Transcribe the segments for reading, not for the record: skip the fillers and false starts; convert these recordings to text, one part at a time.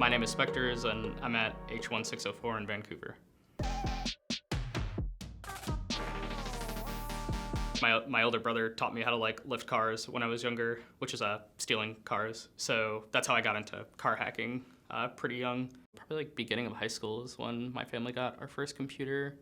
My name is Specters, and I'm at H1604 in Vancouver. My older brother taught me how to lift cars when I was younger, which is stealing cars. So that's how I got into car hacking pretty young. Probably beginning of high school is when my family got our first computer.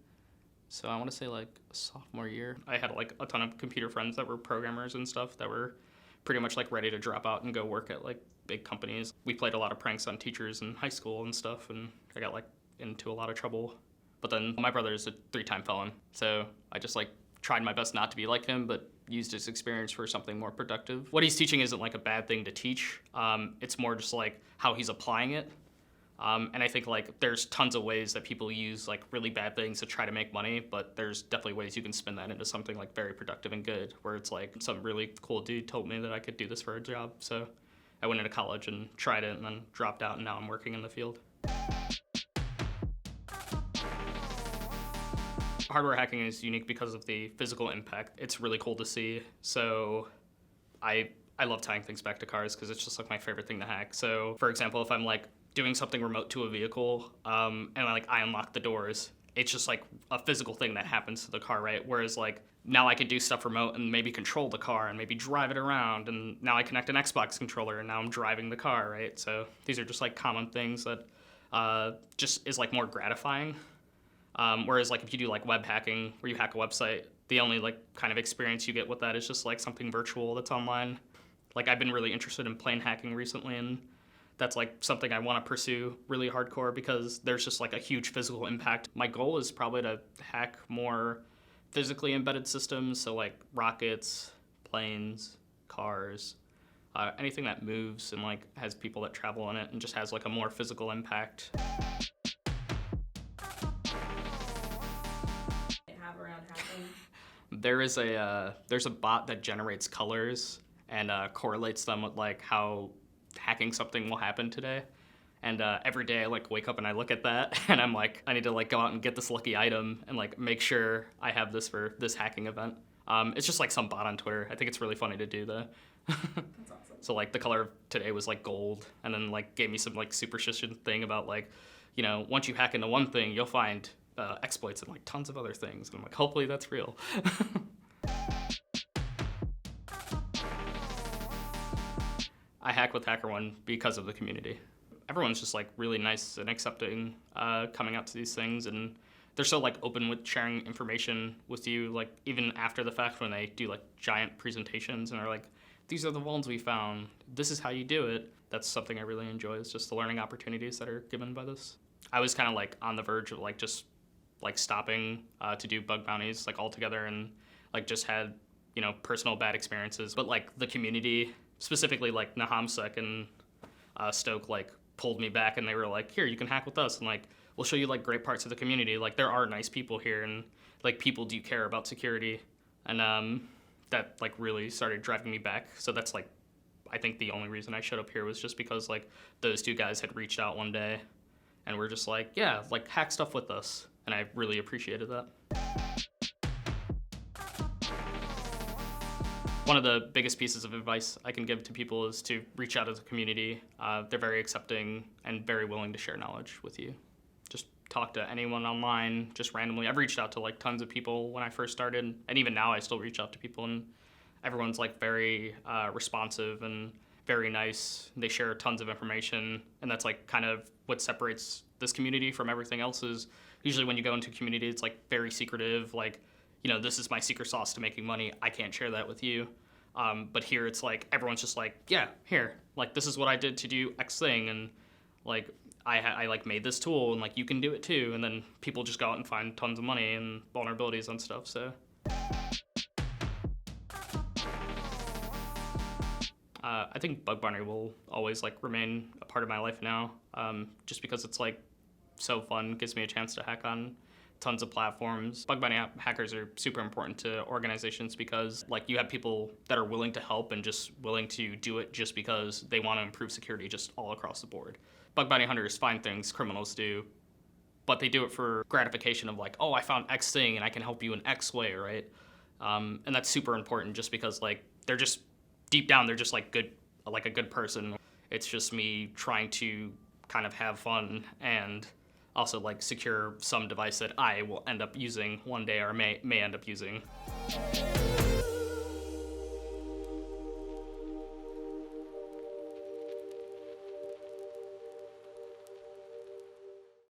So I want to say sophomore year. I had a ton of computer friends that were programmers and stuff that were pretty much ready to drop out and go work at big companies. We played a lot of pranks on teachers in high school and stuff, and I got into a lot of trouble. But then my brother is a 3-time felon, so I just tried my best not to be like him, but used his experience for something more productive. What he's teaching isn't a bad thing to teach. It's more just how he's applying it. And I think there's tons of ways that people use really bad things to try to make money, but there's definitely ways you can spin that into something very productive and good, where it's some really cool dude told me that I could do this for a job. So I went into college and tried it and then dropped out, and now I'm working in the field. Hardware hacking is unique because of the physical impact. It's really cool to see. So I love tying things back to cars because it's just my favorite thing to hack. So for example, if I'm doing something remote to a vehicle and I unlock the doors, it's just a physical thing that happens to the car, right? Whereas now I could do stuff remote and maybe control the car and maybe drive it around, and now I connect an Xbox controller and now I'm driving the car, right? So these are just common things that just is more gratifying. Whereas if you do web hacking where you hack a website, the only kind of experience you get with that is just something virtual that's online. I've been really interested in plane hacking recently, and that's something I want to pursue really hardcore because there's just a huge physical impact. My goal is probably to hack more physically embedded systems, so rockets, planes, cars, anything that moves and has people that travel in it and just has a more physical impact. There's a bot that generates colors and correlates them with how hacking something will happen today. And every day I wake up and I look at that and I'm I need to go out and get this lucky item and make sure I have this for this hacking event. It's just some bot on Twitter. I think it's really funny to do though. That's awesome. So the color of today was gold, and then gave me some superstition thing about once you hack into one thing, you'll find exploits and tons of other things. And I'm hopefully that's real. I hack with HackerOne because of the community. Everyone's just really nice and accepting coming out to these things, and they're so open with sharing information with you even after the fact when they do giant presentations and are these are the vulns we found, this is how you do it. That's something I really enjoy, is just the learning opportunities that are given by this. I was kind of on the verge of just stopping to do bug bounties altogether, and just had personal bad experiences, but the community, specifically Nahamsec and Stoke pulled me back, and they were here, you can hack with us, and we'll show you great parts of the community. There are nice people here, and people do care about security, and that really started driving me back. So that's I think the only reason I showed up here was just because those two guys had reached out one day and were just yeah, hack stuff with us, and I really appreciated that. One of the biggest pieces of advice I can give to people is to reach out to the community. They're very accepting and very willing to share knowledge with you. Just talk to anyone online, just randomly. I've reached out to tons of people when I first started, and even now I still reach out to people, and everyone's very responsive and very nice. They share tons of information, and that's kind of what separates this community from everything else. Is usually when you go into a community, it's very secretive, this is my secret sauce to making money, I can't share that with you. But here it's everyone's just yeah, here, this is what I did to do X thing, and I made this tool, and you can do it too. And then people just go out and find tons of money and vulnerabilities and stuff. So I think bug bounty will always remain a part of my life now, just because it's so fun, gives me a chance to hack on tons of platforms. Bug bounty hackers are super important to organizations because you have people that are willing to help and just willing to do it just because they want to improve security just all across the board. Bug bounty hunters find things criminals do, but they do it for gratification of oh, I found X thing and I can help you in X way, right? And that's super important just because they're just, deep down, they're just good, a good person. It's just me trying to kind of have fun and also like secure some device that I will end up using one day or may end up using.